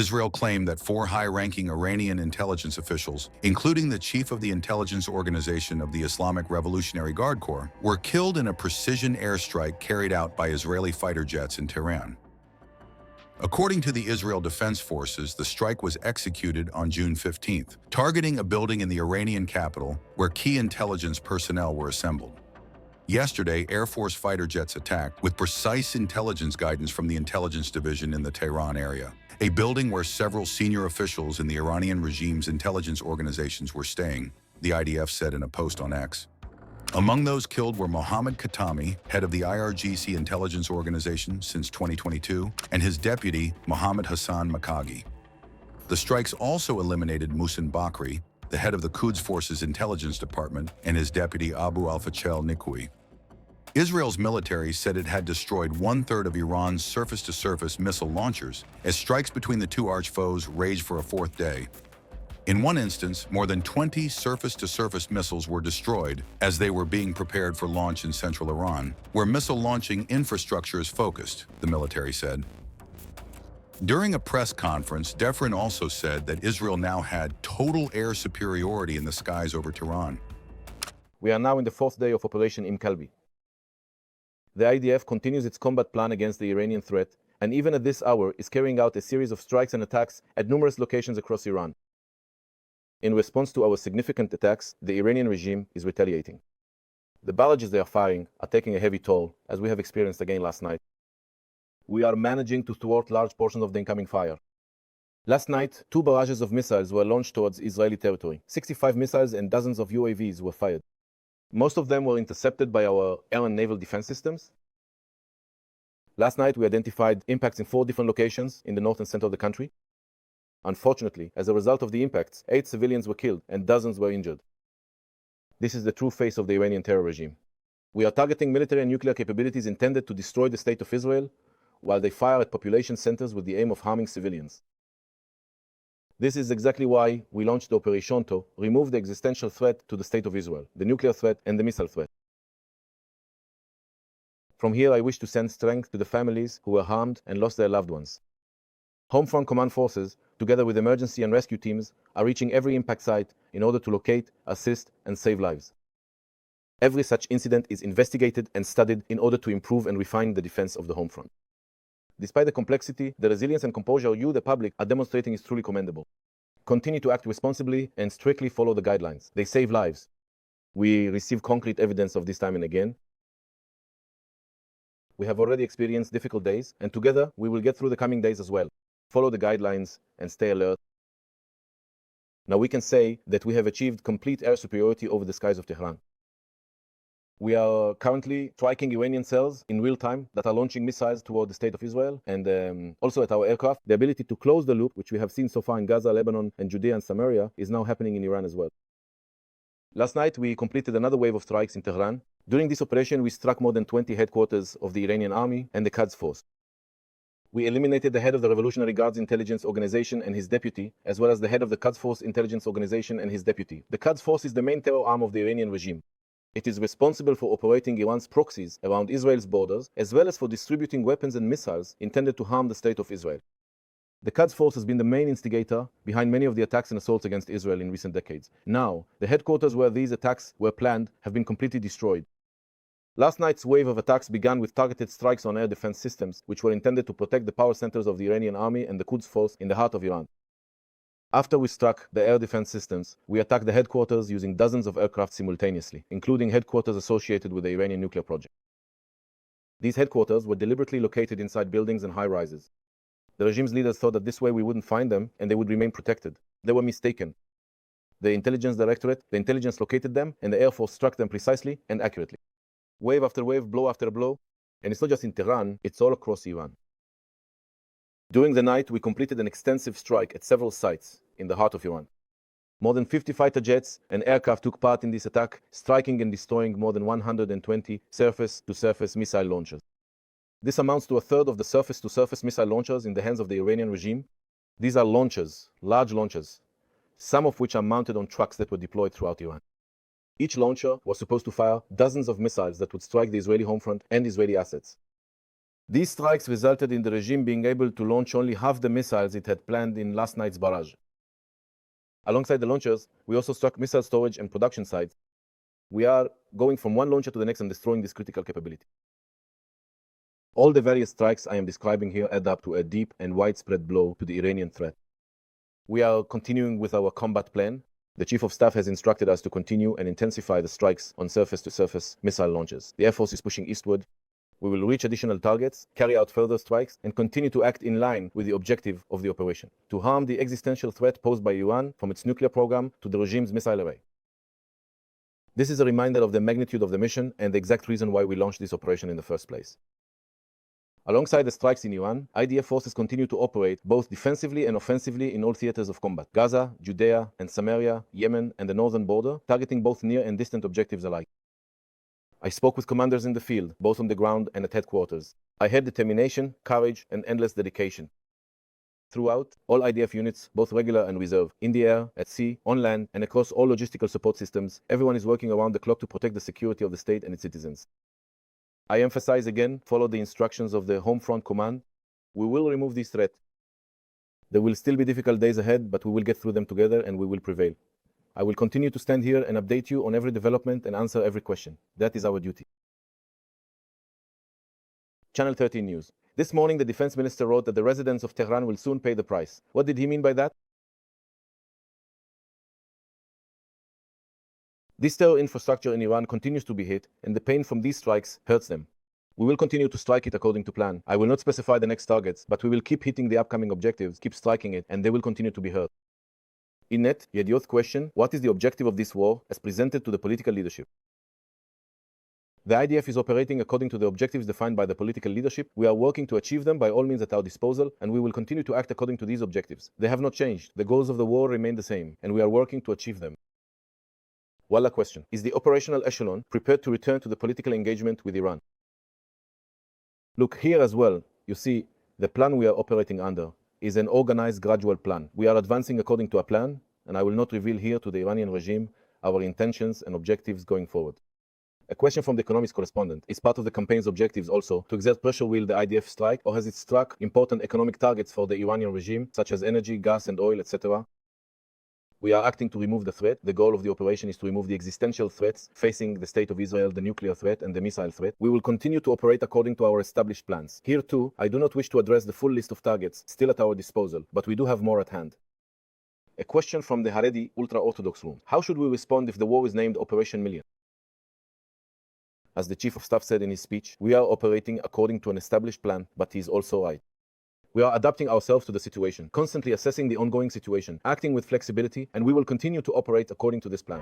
Israel claimed that 4 high-ranking Iranian intelligence officials, including the chief of the Intelligence Organization of the Islamic Revolutionary Guard Corps, were killed in a precision airstrike carried out by Israeli fighter jets in Tehran. According to the Israel Defense Forces, the strike was executed on June 15th, targeting a building in the Iranian capital where key intelligence personnel were assembled. Yesterday, Air Force fighter jets attacked with precise intelligence guidance from the intelligence division in the Tehran area, a building where several senior officials in the Iranian regime's intelligence organizations were staying, the IDF said in a post on X. Among those killed were Mohammad Khatami, head of the IRGC Intelligence Organization since 2022, and his deputy, Mohammad Hassan Mahkaghi. The strikes also eliminated Mohsen Bakri, the head of the Quds Forces Intelligence Department, and his deputy Abu al-Fachel Nikwi. Israel's military said it had destroyed 1/3 of Iran's surface-to-surface missile launchers as strikes between the two arch-foes raged for a 4th day. In one instance, more than 20 surface-to-surface missiles were destroyed as they were being prepared for launch in central Iran, where missile launching infrastructure is focused, the military said. During a press conference, Tehran also said that Israel now had total air superiority in the skies over Tehran. We are now in the 4th day of Operation Imkalbi. The IDF continues its combat plan against the Iranian threat, and even at this hour is carrying out a series of strikes and attacks at numerous locations across Iran. In response to our significant attacks, the Iranian regime is retaliating. The barrages they are firing are taking a heavy toll, as we have experienced again last night. We are managing to thwart large portions of the incoming fire. Last night, 2 barrages of missiles were launched towards Israeli territory. 65 missiles and dozens of UAVs were fired. Most of them were intercepted by our air and naval defense systems. Last night, we identified impacts in 4 different locations in the north and center of the country. Unfortunately, as a result of the impacts, 8 civilians were killed and dozens were injured. This is the true face of the Iranian terror regime. We are targeting military and nuclear capabilities intended to destroy the state of Israel, while they fire at population centers with the aim of harming civilians. This is exactly why we launched the Operation to remove the existential threat to the state of Israel, the nuclear threat and the missile threat. From here, I wish to send strength to the families who were harmed and lost their loved ones. Homefront command forces, together with emergency and rescue teams, are reaching every impact site in order to locate, assist, and save lives. Every such incident is investigated and studied in order to improve and refine the defense of the homefront. Despite the complexity, the resilience and composure you, the public, are demonstrating is truly commendable. Continue to act responsibly and strictly follow the guidelines. They save lives. We receive concrete evidence of this time and again. We have already experienced difficult days, and together we will get through the coming days as well. Follow the guidelines and stay alert. Now we can say that we have achieved complete air superiority over the skies of Tehran. We are currently striking Iranian cells in real time that are launching missiles toward the state of Israel, and also at our aircraft. The ability to close the loop, which we have seen so far in Gaza, Lebanon, and Judea and Samaria, is now happening in Iran as well. Last night, we completed another wave of strikes in Tehran. During this operation, we struck more than 20 headquarters of the Iranian army and the Quds Force. We eliminated the head of the Revolutionary Guard Intelligence Organization and his deputy, as well as the head of the Quds Force Intelligence Organization and his deputy. The Quds Force is the main terror arm of the Iranian regime. It is responsible for operating Iran's proxies around Israel's borders, as well as for distributing weapons and missiles intended to harm the state of Israel. The Quds Force has been the main instigator behind many of the attacks and assaults against Israel in recent decades. Now, the headquarters where these attacks were planned have been completely destroyed. Last night's wave of attacks began with targeted strikes on air defense systems, which were intended to protect the power centers of the Iranian army and the Quds Force in the heart of Iran. After we struck the air defense systems, we attacked the headquarters using dozens of aircraft simultaneously, including headquarters associated with the Iranian nuclear project. These headquarters were deliberately located inside buildings and high-rises. The regime's leaders thought that this way we wouldn't find them and they would remain protected. They were mistaken. The intelligence directorate, the intelligence located them, and the Air Force struck them precisely and accurately. Wave after wave, blow after blow, and it's not just in Tehran, it's all across Iran. During the night, we completed an extensive strike at several sites in the heart of Iran. More than 50 fighter jets and aircraft took part in this attack, striking and destroying more than 120 surface-to-surface missile launchers. This amounts to 1/3 of the surface-to-surface missile launchers in the hands of the Iranian regime. These are launchers, large launchers, some of which are mounted on trucks that were deployed throughout Iran. Each launcher was supposed to fire dozens of missiles that would strike the Israeli homefront and Israeli assets. These strikes resulted in the regime being able to launch only half the missiles it had planned in last night's barrage. Alongside the launchers, we also struck missile storage and production sites. We are going from one launcher to the next and destroying this critical capability. All the various strikes I am describing here add up to a deep and widespread blow to the Iranian threat. We are continuing with our combat plan. The Chief of Staff has instructed us to continue and intensify the strikes on surface-to-surface missile launches. The Air Force is pushing eastward. We will reach additional targets, carry out further strikes, and continue to act in line with the objective of the operation, to harm the existential threat posed by Iran from its nuclear program to the regime's missile array. This is a reminder of the magnitude of the mission and the exact reason why we launched this operation in the first place. Alongside the strikes in Iran, IDF forces continue to operate both defensively and offensively in all theaters of combat: Gaza, Judea and Samaria, Yemen, and the northern border, targeting both near and distant objectives alike. I spoke with commanders in the field, both on the ground and at headquarters. I had determination, courage, and endless dedication. Throughout, all IDF units, both regular and reserve, in the air, at sea, on land, and across all logistical support systems, everyone is working around the clock to protect the security of the state and its citizens. I emphasize again, follow the instructions of the Home Front Command. We will remove this threat. There will still be difficult days ahead, but we will get through them together and we will prevail. I will continue to stand here and update you on every development and answer every question. That is our duty. Channel 13 News. This morning, the defense minister wrote that the residents of Tehran will soon pay the price. What did he mean by that? This terror infrastructure in Iran continues to be hit, and the pain from these strikes hurts them. We will continue to strike it according to plan. I will not specify the next targets, but we will keep hitting the upcoming objectives, keep striking it, and they will continue to be hurt. In net, Yedioth question, what is the objective of this war as presented to the political leadership? The IDF is operating according to the objectives defined by the political leadership. We are working to achieve them by all means at our disposal, and we will continue to act according to these objectives. They have not changed. The goals of the war remain the same, and we are working to achieve them. Wallah question, is the operational echelon prepared to return to the political engagement with Iran? Look, here as well, you see, the plan we are operating under is an organized, gradual plan. We are advancing according to a plan, and I will not reveal here to the Iranian regime our intentions and objectives going forward. A question from the economics correspondent, is part of the campaign's objectives also to exert pressure will the IDF strike, or has it struck important economic targets for the Iranian regime, such as energy, gas and oil, etc.? We are acting to remove the threat. The goal of the operation is to remove the existential threats facing the state of Israel, the nuclear threat and the missile threat. We will continue to operate according to our established plans. Here too, I do not wish to address the full list of targets still at our disposal, but we do have more at hand. A question from the Haredi ultra-Orthodox room. How should we respond if the war is named Operation Million? As the Chief of Staff said in his speech, we are operating according to an established plan, but he is also right. We are adapting ourselves to the situation, constantly assessing the ongoing situation, acting with flexibility, and we will continue to operate according to this plan.